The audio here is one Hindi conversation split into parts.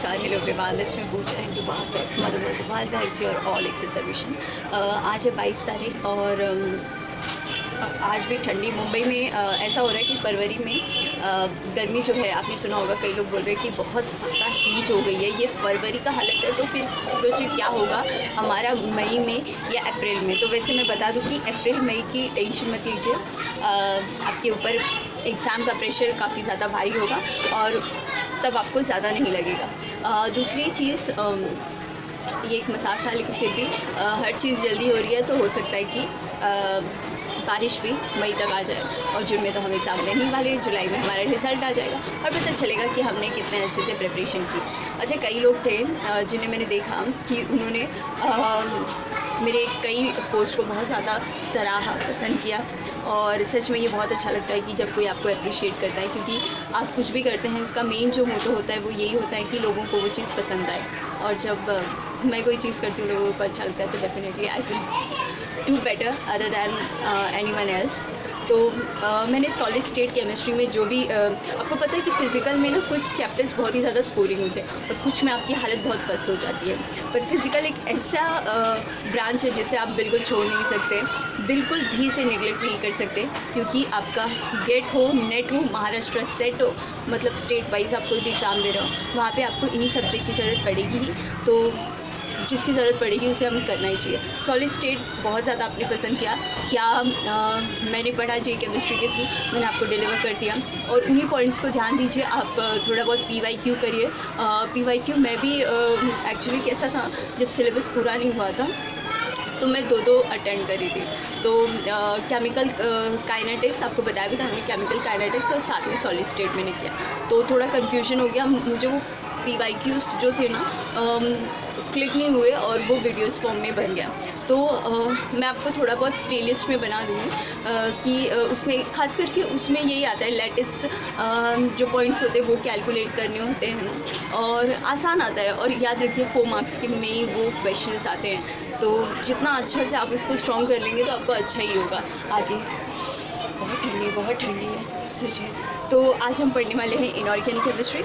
नमस्कार, हेलो एवरीवन, दिस में पूजा एंड मधुर गोपाल वैक्सी और ऑल एक्सेस सर्विशन। आज है 22 तारीख और आज भी ठंडी मुंबई में ऐसा हो रहा है कि फरवरी में गर्मी जो है, आपने सुना होगा, कई लोग बोल रहे हैं कि बहुत ज़्यादा हीट हो गई है। ये फरवरी का हालत है, तो फिर सोचिए क्या होगा हमारा मई में या अप्रैल में। तो वैसे मैं बता दूं कि अप्रैल मई की टेंशन मत लीजिए, आपके ऊपर एग्ज़ाम का प्रेशर काफ़ी ज़्यादा भारी होगा और तब आपको ज़्यादा नहीं लगेगा। दूसरी चीज़, ये एक मजाक था लेकिन फिर भी हर चीज़ जल्दी हो रही है, तो हो सकता है कि बारिश भी मई तक आ जाए और जून में तो हम एग्ज़ाम देने ही वाले हैं, जुलाई में हमारा रिज़ल्ट आ जाएगा और पता चलेगा कि हमने कितने अच्छे से प्रिपरेशन की। अच्छा, कई लोग थे जिन्हें मैंने देखा कि उन्होंने मेरे कई पोस्ट को बहुत ज़्यादा सराहा, पसंद किया और सच में ये बहुत अच्छा लगता है कि जब कोई आपको अप्रिशिएट करता है, क्योंकि आप कुछ भी करते हैं उसका मेन जो मोटो होता है वो यही होता है कि लोगों को वो चीज़ पसंद आए। और जब मैं कोई चीज़ करती हूँ लोगों को अच्छा लगता है तो definitely I will do better other than anyone else. तो मैंने सॉलिड स्टेट केमिस्ट्री में जो भी आपको पता है कि फ़िज़िकल में ना कुछ चैप्टर्स बहुत ही ज़्यादा स्कोरिंग होते हैं और कुछ में आपकी हालत बहुत पस्त हो जाती है, पर फिज़िकल एक ऐसा ब्रांच है जिसे आप बिल्कुल छोड़ नहीं सकते, बिल्कुल भी से निगलेक्ट नहीं कर सकते, क्योंकि आपका गेट हो, नेट हो, महाराष्ट्र सेट हो, मतलब स्टेट वाइज आप कोई भी एग्ज़ाम दे रहे हो, वहाँ पे आपको इन सब्जेक्ट की ज़रूरत पड़ेगी ही। तो जिसकी ज़रूरत पड़ेगी उसे हमें करना ही चाहिए। सॉलिड स्टेट बहुत ज़्यादा आपने पसंद किया, क्या मैंने पढ़ा जी केमिस्ट्री के थ्रू, मैंने आपको डिलीवर कर दिया और उन्हीं पॉइंट्स को ध्यान दीजिए। आप थोड़ा बहुत PYQ करिए। PYQ मैं भी एक्चुअली कैसा था, जब सिलेबस पूरा नहीं हुआ था तो मैं दो अटेंड करी थी। तो केमिकल काइनेटिक्स आपको बताया भी था हमने, केमिकल काइनेटिक्स और साथ में सॉलिड स्टेट मैंने किया, तो थोड़ा कन्फ्यूजन हो गया मुझे। वो PYQs जो थे ना क्लिक नहीं हुए और वो वीडियोस फॉर्म में बन गया। तो मैं आपको थोड़ा बहुत प्लेलिस्ट में बना दूँगी कि उसमें खास करके उसमें यही आता है, लेटेस्ट जो पॉइंट्स होते हैं वो कैलकुलेट करने होते हैं और आसान आता है। और याद रखिए 4 मार्क्स के में ही वो क्वेश्चंस आते हैं, तो जितना अच्छा से आप इसको स्ट्रॉन्ग कर लेंगे तो आपको अच्छा ही होगा आगे। बहुत ठंडी है सोचिए। तो आज हम पढ़ने वाले हैं इनऑर्गेनिक केमिस्ट्री।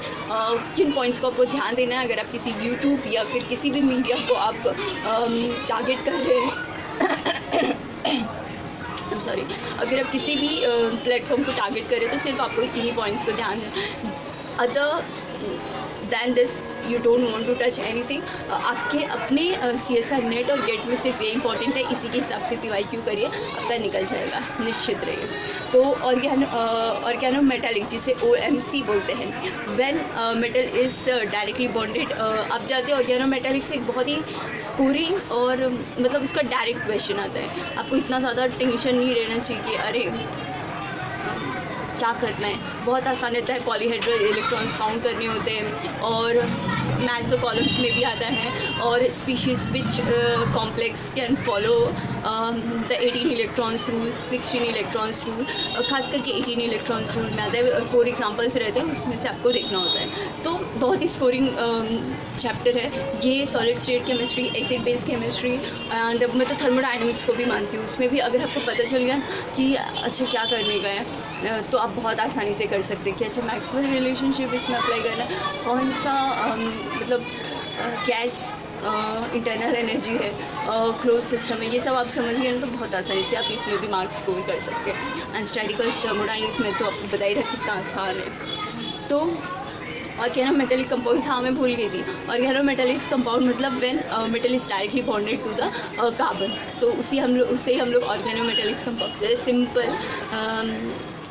किन पॉइंट्स को आपको ध्यान देना है अगर आप किसी यूट्यूब या फिर किसी भी मीडिया को आप टारगेट कर रहे हैं I'm sorry, अगर आप किसी भी प्लेटफॉर्म को टारगेट करें तो सिर्फ आपको इन्हीं पॉइंट्स को ध्यान देना। Other than this you don't want to touch anything. आपके अपने CSR नेट और गेट में सिर्फ ये इंपॉर्टेंट है, इसी के हिसाब से PYQ करिए, आपका निकल जाएगा, निश्चित रहिए। तो ऑर्गेनो मेटालिक जिसे OMC बोलते हैं, when metal is directly bonded, आप जाते हैं ऑर्गेनो मेटालिक से एक बहुत ही स्कोरिंग और मतलब उसका डायरेक्ट क्वेश्चन आता है। आपको इतना ज़्यादा टेंशन नहीं रहना चाहिए कि अरे क्या करना है, बहुत आसान रहता है। पॉलीहेड्रल इलेक्ट्रॉन्स काउंट करने होते हैं और मैथ्स तो कॉलम्स में भी आता है। और species which complex can follow the 18 electrons rule, 16 electrons rule, खास करके 18 इलेक्ट्रॉन्स रूल में आता है। 4 एग्जाम्पल्स रहते हैं, उसमें से आपको देखना होता है। तो बहुत ही स्कोरिंग चैप्टर है ये, solid state chemistry, acid base chemistry and मैं तो थर्मोडायनेमिक्स को भी मानती हूँ। उसमें भी अगर आपको पता चल गया कि अच्छा क्या करने का है तो आप बहुत आसानी से कर सकते हैं कि अच्छा मैक्सवेल रिलेशनशिप इसमें अप्लाई करना है, कौन सा मतलब गैस इंटरनल एनर्जी है, क्लोज सिस्टम है, ये सब आप समझिए ना, तो बहुत आसानी से आप इसमें भी मार्क्स स्कोर कर सकते हैं। एंड स्टैटिकल्स थर्मोडायनेमिक्स में तो आपको बताया था कितना आसान है। तो ऑर्गेनो मेटालिक कंपाउंड्स, हाँ मैं भूल गई थी। ऑर्गेनो मेटालिक कंपाउंड मतलब when metal is directly bonded to the carbon, तो उसे हम लोग organo metallic compound, simple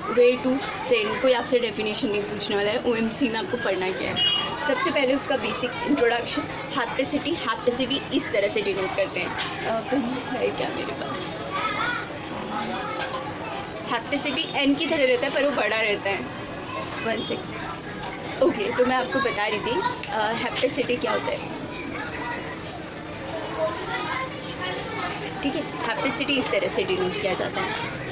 way to say. कोई आपसे डेफिनेशन नहीं पूछने वाला है। OMC में आपको पढ़ना क्या है, सबसे पहले उसका बेसिक इंट्रोडक्शन। हैप्टिसिटी इस तरह से डिनोट करते हैं, है क्या मेरे पास, हैप्टिसिटी N की तरह रहता है पर वो बड़ा रहता है। 1 सेकेंड, ओके। तो मैं आपको बता रही थी हैप्टिसिटी क्या होता है, ठीक है। हैप्टिसिटी इस तरह से डिनोट किया जाता है,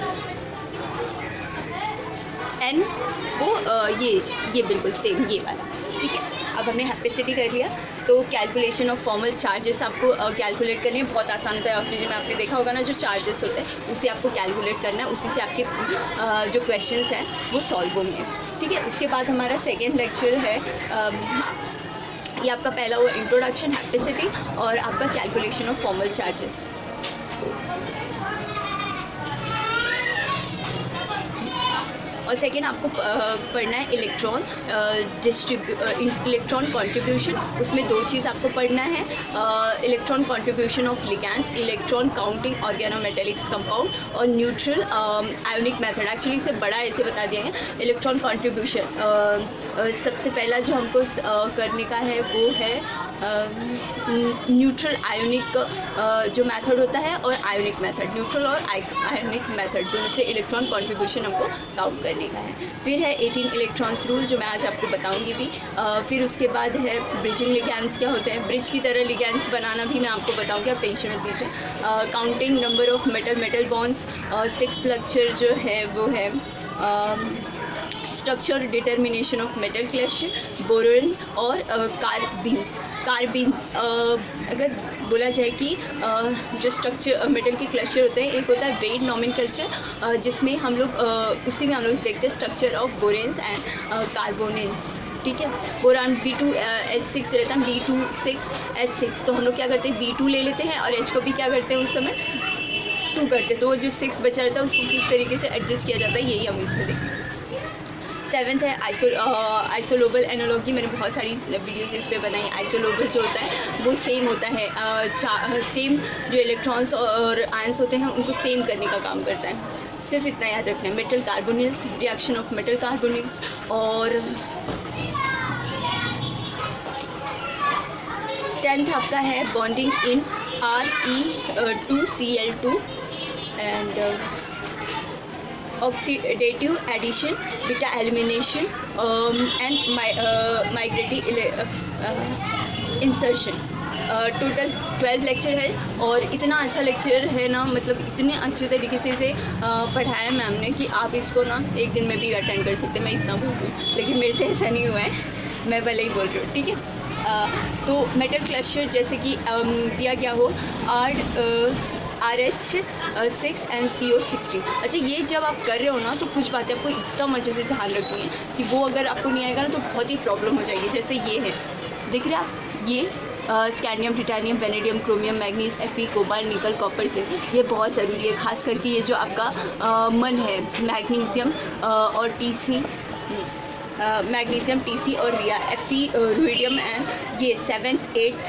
N वो ये बिल्कुल सेम ये वाला, ठीक है। अब हमने हैप्टिसिटी कर लिया, तो कैलकुलेशन ऑफ फॉर्मल चार्जेस आपको कैलकुलेट करने में बहुत आसान होता है। ऑक्सीजन में आपने देखा होगा ना, जो चार्जेस होते हैं उसे आपको कैलकुलेट करना है, उसी से आपके जो क्वेश्चंस हैं वो सॉल्व होंगे, ठीक है। उसके बाद हमारा सेकेंड लेक्चर है ये आपका पहला हुआ इंट्रोडक्शन, हैप्टिसिटी और आपका कैलकुलेशन ऑफ फॉर्मल चार्जेस। और सेकेंड आपको पढ़ना है इलेक्ट्रॉन इलेक्ट्रॉन कंट्रीब्यूशन। उसमें दो चीज़ आपको पढ़ना है, electron contribution of ligands, electron counting organometallics compound और न्यूट्रल आयोनिक मेथड। एक्चुअली इसे बड़ा ऐसे बता दिए हैं। इलेक्ट्रॉन कंट्रीब्यूशन सबसे पहला जो हमको करने का है वो है न्यूट्रल आयोनिक जो मेथड होता है और आयोनिक मेथड, न्यूट्रल और आयोनिक मेथड दोनों से इलेक्ट्रॉन कंट्रीब्यूशन हमको काउंट करने का है। फिर है 18 इलेक्ट्रॉन्स रूल जो मैं आज आपको बताऊंगी भी। फिर उसके बाद है ब्रिजिंग लिगैंड्स क्या होते हैं, ब्रिज की तरह लिगैंड्स बनाना भी मैं आपको बताऊंगी, आप टेंशन मत लीजिए। Counting number of metal bonds. 6th lecture जो है वो है structure determination of metal cluster, boron और कार्बीन्स। अगर बोला जाए कि जो स्ट्रक्चर मेटल के क्लस्टर होते हैं, एक होता है वेट नॉमेनकल्चर जिसमें हम लोग उसी में हम लोग देखते हैं स्ट्रक्चर ऑफ बोरेन्स एंड कार्बोनेंस। ठीक है, बोरान B2S6 रहता है, B26S6। तो हम लोग क्या करते हैं, B2 ले लेते हैं और H को भी क्या करते हैं उस समय 2 करते हैं। तो वो जो 6 बचा रहता है उसको किस तरीके से एडजस्ट किया जाता है यही हम इसमें देखेंगे। 7th है आइसोलोबल एनालॉजी। मैंने बहुत सारी वीडियोस इस पे बनाई। आइसोलोबल जो होता है वो सेम होता है, सेम जो इलेक्ट्रॉन्स और आयंस होते हैं उनको सेम करने का काम करता है। सिर्फ इतना याद रखना है। Metal carbonyls, reaction of metal carbonyls. और 10th आपका है bonding in Re2Cl2 and oxidative addition, beta elimination and migrative insertion। Total 12 lecture है और इतना अच्छा लेक्चर है ना, मतलब इतने अच्छे तरीके से इसे पढ़ाया मैम ने कि आप इसको ना एक दिन में भी अटेंड कर सकते हैं। मैं इतना बोल रही हूँ, लेकिन मेरे से ऐसा नहीं हुआ है, मैं भले ही बोल रही हूँ। ठीक है, तो मेटल क्लस्टर जैसे कि दिया गया हो RH6 and CO16। अच्छा, ये जब आप कर रहे हो ना तो कुछ बातें आपको एकदम अच्छे से ध्यान रखनी है कि वो अगर आपको नहीं आएगा ना तो बहुत ही प्रॉब्लम हो जाएगी। जैसे ये है, देख रहे हैं आप, ये scandium, titanium, vanadium, chromium, manganese, Fe, cobalt, निकल, कॉपर से ये बहुत ज़रूरी है। खास करके ये जो आपका मन है मैग्नीशियम और TC, मैग्नीशियम, TC और रिया, Fe, रुइडियम एंड ये 7th 8th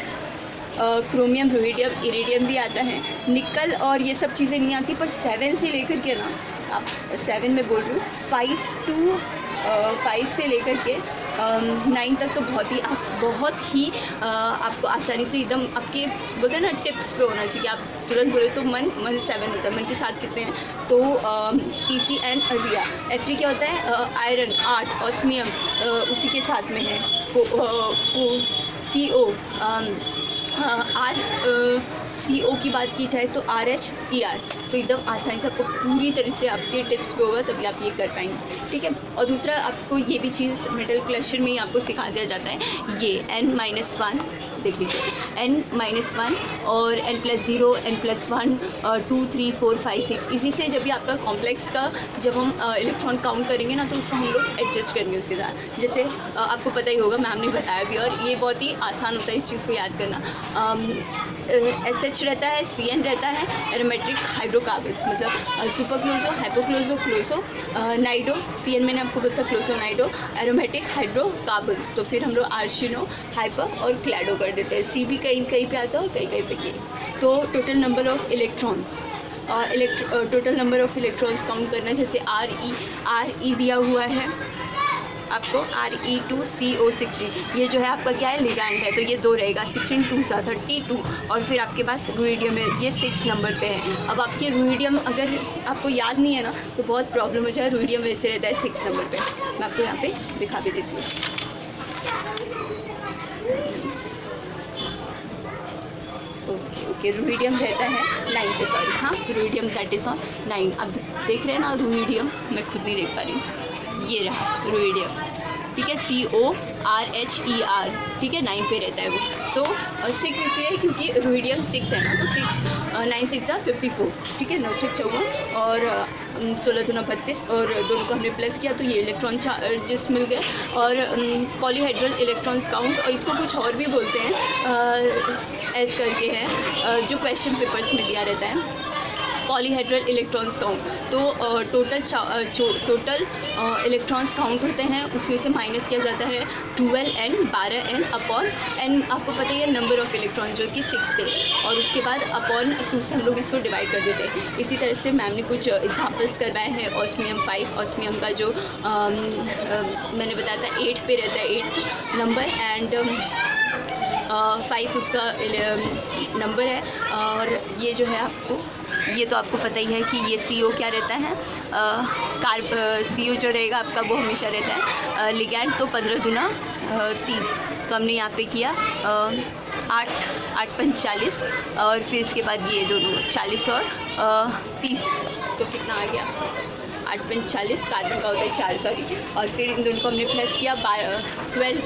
क्रोमियम, रुइडियम, इरिडियम भी आता है। निकल और ये सब चीज़ें नहीं आती, पर 7 से लेकर के ना, आप 7 में बोल रही हूँ, 5 से लेकर के 9 तक तो बहुत ही आपको आसानी से एकदम आपके बोलते हैं ना टिप्स पे होना चाहिए। आप तुरंत बोले तो मन 7 होता है। मन के साथ कितने हैं तो TC एंड रिया। Fe क्या होता है, आयरन, 8, ऑस्मियम उसी के साथ में है। CO CO की बात की जाए तो RH ER। तो एकदम आसानी से आपको पूरी तरह से आपके टिप्स पे होगा तभी आप ये कर पाएंगे। ठीक है, और दूसरा आपको ये भी चीज़ मेटल क्लस्टर में ही आपको सिखा दिया जाता है, ये N-1 देख लीजिए, N-1 और N+0, N+1, 2, 3, 4, 5, 6। इसी से जब भी आपका कॉम्प्लेक्स का जब हम इलेक्ट्रॉन काउंट करेंगे ना तो उसको हम लोग एडजस्ट करेंगे उसके साथ। जैसे आपको पता ही होगा, मैम ने बताया भी, और ये बहुत ही आसान होता है इस चीज़ को याद करना। SH रहता है, CN रहता है, एरोमेट्रिक हाइड्रोकार्बन्स, मतलब सुपरक्लोजो, हाइपोक्लोजो, क्लोजो, नाइडो, CN मैंने आपको बताया क्लोजो नाइडो, एरोमेटिक हाइड्रोकार्बन्स। तो फिर हम लोग आर्शिनो, हाइपर और क्लैडो कर देते हैं। C भी कहीं कहीं पे आता है और कहीं कहीं पे के। तो total number of electrons, total number of electrons count करना, जैसे RE दिया हुआ है आपको, Re2CO16। ये जो है आपका क्या है, लिगैंड है, तो ये 2 रहेगा, 16 2 32। और फिर आपके पास रुइडियम है, ये 6 नंबर पे है। अब आपके रुइडियम अगर आपको याद नहीं है ना तो बहुत प्रॉब्लम हो जाए। रुइडियम वैसे रहता है 6 नंबर पे, मैं आपको यहाँ पे दिखा भी देती हूँ। ओके, रुइडियम रहता है 9 पे, सॉरी, हाँ, रुइडियम दैट इज ऑन 9। अब देख रहे हैं ना रुइडियम, मैं खुद नहीं देख पा रही हूँ, ये रहा रुइडियम। ठीक है, CO RHER, ठीक है, 9 पे रहता है वो। तो 6 इसलिए क्योंकि रोहिडियम 6 है ना, तो 6 9 6 54, ठीक है, 9 6 54 और 16 दूना 32 और दोनों को हमने प्लस किया तो ये इलेक्ट्रॉन चार्जेस मिल गए। और पॉलीहेड्रल इलेक्ट्रॉन्स काउंट, और इसको कुछ और भी बोलते हैं, एस करके है, जो क्वेश्चन पेपर्स में दिया रहता है, पॉलीहेड्रल इलेक्ट्रॉन्स काउंट। तो टोटल इलेक्ट्रॉन्स काउंट होते हैं, उसमें से माइनस किया जाता है 12n 12n अपॉन n, आपको पता ही है नंबर ऑफ इलेक्ट्रॉन्स जो कि 6 थे, और उसके बाद अपॉन 2 से हम लोग इसको डिवाइड कर देते हैं। इसी तरह से मैम ने कुछ एग्जांपल्स करवाए हैं। ऑस्मियम 5, ऑस्मियम का जो मैंने बताया था 8 पे रहता है, 8th नंबर, एंड 5 उसका नंबर है। और ये जो है आपको, ये तो आपको पता ही है कि ये CO क्या रहता है, CO जो रहेगा आपका वो हमेशा रहता है लिगैंड। तो 15 दूना 30, तो हमने यहाँ पे किया 8 5 40, और फिर इसके बाद ये दोनों 40 और 30, तो कितना आ गया 8 5 40, कार्बन का होता है 4, सॉरी, और फिर इन दोनों को हमने प्लस किया 12n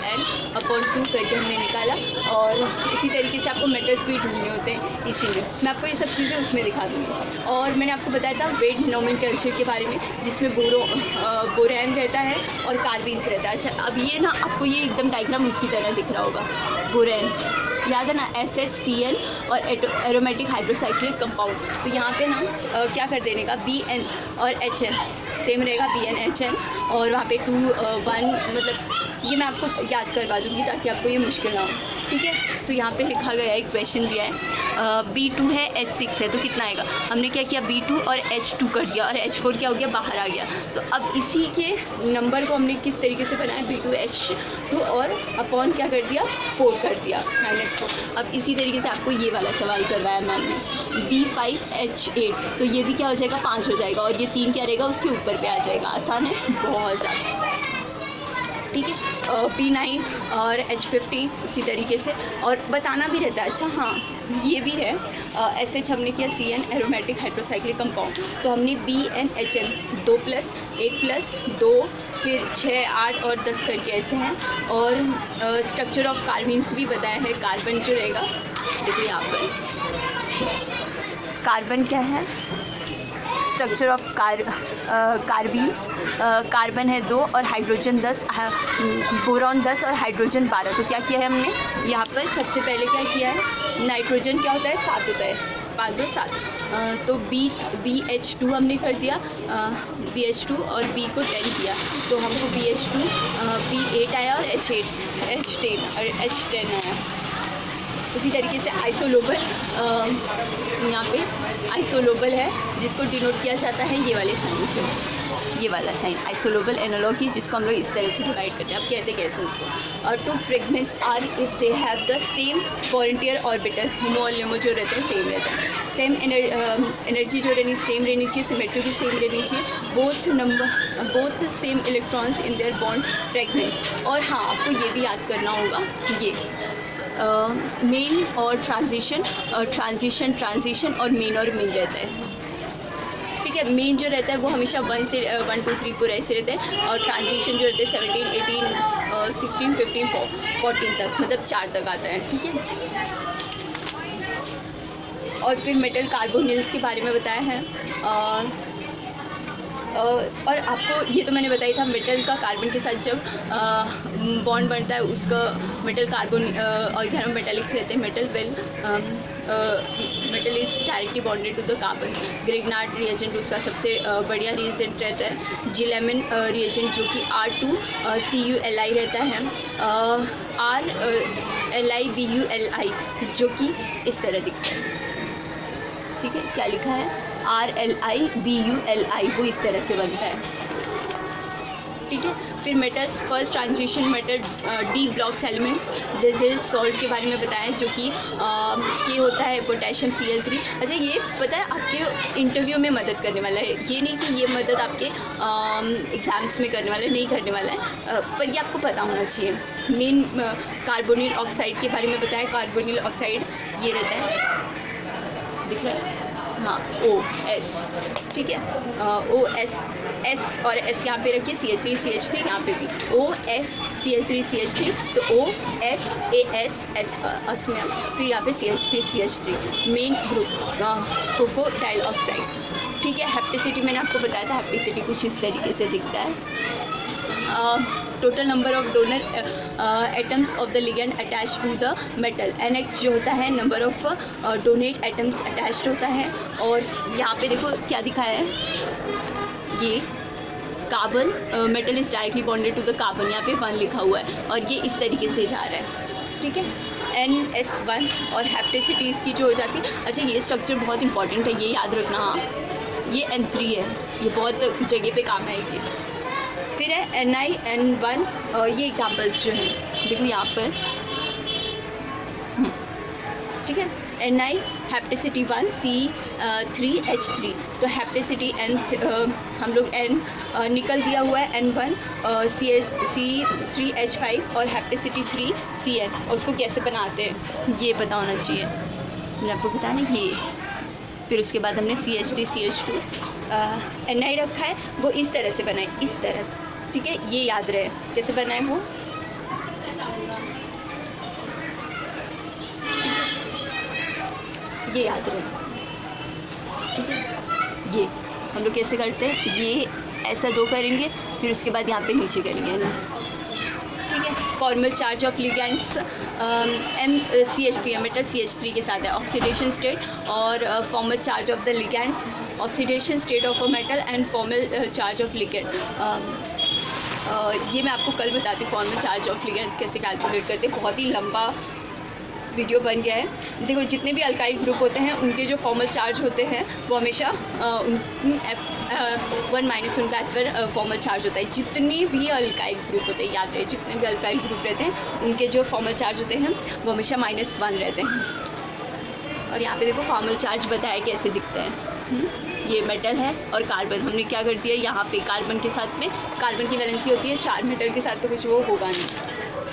अपॉन 2 करके हमने निकाला। और इसी तरीके से आपको मेटल्स भी ढूंढने होते हैं, इसीलिए मैं आपको ये सब चीज़ें उसमें दिखा दूँगी। और मैंने आपको बताया था वेट नोमेनक्लेचर के बारे में, जिसमें बोरैन रहता है और कार्बीन्स रहता है। अच्छा, अब ये ना आपको ये एकदम डायग्राम उसकी तरह दिख रहा होगा, बोरैन याद है ना, SHCl और एरोमेटिक हाइड्रोसाइक्लिक कंपाउंड। तो यहाँ पे ना क्या कर देने का, BN और HN सेम रहेगा, BN HN, और वहाँ पे 2 1, मतलब ये मैं आपको याद करवा दूँगी ताकि आपको ये मुश्किल ना हो, ठीक है। तो यहाँ पे लिखा गया है, एक क्वेश्चन दिया है, B2 है H6 है, तो कितना आएगा, हमने क्या किया B2 और H2 कर दिया, और H4 क्या हो गया, बाहर आ गया। तो अब इसी के नंबर को हमने किस तरीके से बनाया, B2 H2 और अपॉन क्या कर दिया, 4 कर दिया, -4। अब इसी तरीके से आपको ये वाला सवाल करवाया मैम ने, B5H8, तो ये भी क्या हो जाएगा, 5 हो जाएगा, और ये 3 क्या रहेगा, उसके ऊपर पे आ जाएगा। आसान है, बहुत ज़्यादा, ठीक है। P9 और H15 उसी तरीके से, और बताना भी रहता है। अच्छा हाँ, ये भी है, SH हमने किया CN एरोमेटिक हाइड्रोसाइक्लिक कंपाउंड, तो हमने BNHN 2 + 1 + 2, फिर 6 8 और 10 करके ऐसे हैं। और स्ट्रक्चर ऑफ कार्बन्स भी बताया है। कार्बन जो रहेगा, देखिए यहाँ पर कार्बन क्या है, स्ट्रक्चर ऑफ कार्बीन्स, कार्बन है 2 और हाइड्रोजन 10, बोरॉन 10 और हाइड्रोजन 12। तो क्या किया है हमने यहाँ पर, सबसे पहले क्या किया है, नाइट्रोजन क्या होता है, 7 होता है, 5 2 7, तो BH2 हमने कर दिया, BH2 और B को 10 किया, तो हमको BH2 B8 आया और H10 और H10 आया। उसी तरीके से आइसोलोबल, यहाँ पे आइसोलोबल है, जिसको डिनोट किया जाता है ये वाले साइन से, ये वाला साइन आइसोलोबल एनालॉगी, जिसको हम लोग इस तरह से डिवाइड करते हैं। अब कहते कैसे उसको, और 2 fragments are if they have the same frontier orbital, HOMO जो रहते हैं सेम रहता है, सेम एनर्जी जो रहनी सेम रहनी चाहिए, सिमेट्री भी सेम रहनी चाहिए, both same electrons in their bond fragments. और हाँ, आपको ये भी याद करना होगा, ये मेन और ट्रांजिशन और मेन रहता है, ठीक है। मेन जो रहता है वो हमेशा 1 से 1 2 3 4 ऐसे रहते हैं, और ट्रांजिशन जो रहते हैं 17 18 16 15 14 तक, मतलब 4 तक आता है, ठीक है। और फिर मेटल कार्बोनिल्स के बारे में बताया है, और आपको ये तो मैंने बताया था, मेटल का कार्बन के साथ जब बॉन्ड बनता है उसका मेटल कार्बन ऑर्गेनो मेटेलिक्स रहते हैं, metal is directly bonded to the carbon. Grignard reagent उसका सबसे बढ़िया रिएजेंट रहता है। जिलेमिन रिएजेंट जो कि R2CuLi रहता है, RLiBuLi जो कि इस तरह दिखता है, ठीक है। क्या लिखा है, RLiBuLi, वो इस तरह से बनता है, ठीक है। फिर metals, first transition metal D blocks elements जैसे सॉल्ट के बारे में बताया, जो कि ये होता है पोटेशियम Cl3। अच्छा, ये पता है आपके इंटरव्यू में मदद करने वाला है, ये नहीं कि ये मदद आपके एग्ज़ाम्स में करने वाला है, नहीं करने वाला है, पर ये आपको पता होना चाहिए। मेन कार्बोनिल ऑक्साइड के बारे में बताया, कार्बोनिल ऑक्साइड ये रहता है, दिख रहा है, हाँ, OS, ठीक है, OS एस और एस यहाँ पे रखिए, CH3 यहाँ पे भी OS Cl3CH3, तो OSAS में, फिर यहाँ पे CH3CH3 main group crocodile oxide. ठीक है, हैप्टिसिटी मैंने आपको बताया था, हैप्टिसिटी कुछ इस तरीके से दिखता है। Total number of donor atoms of the ligand attach to the metal, NX जो होता है number of donate atoms attached होता है। और यहाँ पे देखो क्या दिखाया है, ये carbon metal is directly bonded to the carbon, यहाँ पे 1 लिखा हुआ है और ये इस तरीके से जा रहा है। ठीक है, NS1 और हैप्टिसिटीज़ की जो हो जाती है। अच्छा, ये स्ट्रक्चर बहुत इंपॉर्टेंट है, ये याद रखना। हाँ, ये N3 है, ये बहुत जगह पे काम आएगी। फिर है Ni N1, ये एग्जाम्पल्स जो हैं देखो यहाँ पर। ठीक है, Ni हैप्टिसिटी 1 C3H3, तो हैप्टिसिटी N हम लोग N निकल दिया हुआ है N1 C3H5 और हैप्टिसिटी 3 Cn। और उसको कैसे बनाते हैं ये पता होना चाहिए, मैंने आपको बताया ये। फिर उसके बाद हमने CH3CH2 Ni रखा है, वो इस तरह से बनाए, इस तरह से। ठीक है, ये याद रहे कैसे बनाए वो। ये याद रहे, ठीक है। ये हम लोग कैसे करते हैं, ये ऐसा 2 करेंगे, फिर उसके बाद यहाँ पे नीचे करेंगे ना। ठीक है, formal charge of ligands MCH3 metal CH3 के साथ है, ऑक्सीडेशन स्टेट। और formal charge of the ligands, oxidation state of a metal and formal charge of ligand. ये मैं आपको कल बताती हूँ फॉर्मल चार्ज ऑफ लिगेंड्स कैसे कैलकुलेट करते हैं, बहुत ही लंबा वीडियो बन गया है। देखो, जितने भी अल्काइल ग्रुप होते हैं उनके जो फॉर्मल चार्ज होते हैं वो हमेशा 1- उनका F फॉर्मल चार्ज होता है। जितने भी अल्काइल ग्रुप होते हैं, याद रहे, जितने भी अल्काइल ग्रुप रहते हैं उनके जो फॉर्मल चार्ज होते हैं वो हमेशा -1 रहते हैं। और यहाँ पे देखो फॉर्मल चार्ज बताया कैसे दिखता है। ये मेटल है और कार्बन, हमने क्या कर दिया यहाँ पे कार्बन के साथ में, कार्बन की वैलेंसी होती है 4, मेटल के साथ तो कुछ वो होगा नहीं।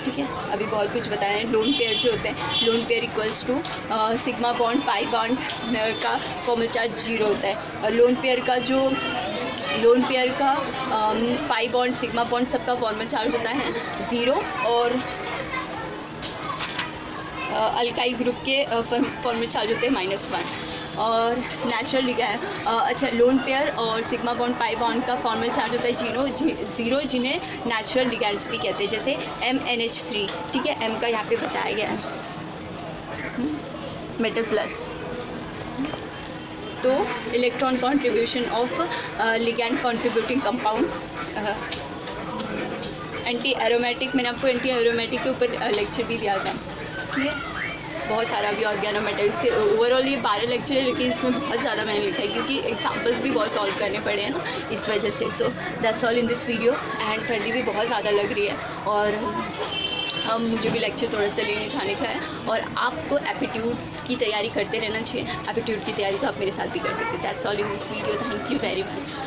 ठीक है, अभी बहुत कुछ बताया है। लोन पेयर जो होते हैं, lone pair equals to sigma bond pi bond का फॉर्मल चार्ज 0 होता है। और लोन पेयर का पाई बॉन्ड सिग्मा बॉन्ड सबका फॉर्मल चार्ज होता है 0। और अल्काइल ग्रुप के फॉर्मल चार्ज होते हैं -1। और नेचुरल अच्छा, लोन पेयर और सिग्मा बॉन्ड पाई बॉन्ड का फॉर्मल चार्ज होता है 0, जिन्हें नेचुरल लिगैंड्स भी कहते हैं, जैसे MnH3। ठीक है, M का यहाँ पे बताया गया है मेटल प्लस। तो electron contribution of ligand contributing compounds. Anti aromatic, मैंने आपको एंटी एरोमेटिक के ऊपर लेक्चर भी दिया था। ठीक है, बहुत सारा भी ऑर्गेनोमेटिक्स से ओवरऑल ये 12 लेक्चर है, लेकिन इसमें बहुत ज़्यादा मैंने लिखा है क्योंकि एग्जाम्पल्स भी बहुत सॉल्व करने पड़े हैं ना, इस वजह से। So that's all in this video. And ठंडी भी बहुत ज़्यादा लग रही है और मुझे भी लेक्चर थोड़ा सा लेने जाने का है। और आपको एप्टीट्यूड की तैयारी करते रहना चाहिए, एप्टीट्यूड की तैयारी तो आप मेरे साथ भी कर सकते हैं। That's all in this video, thank you very much.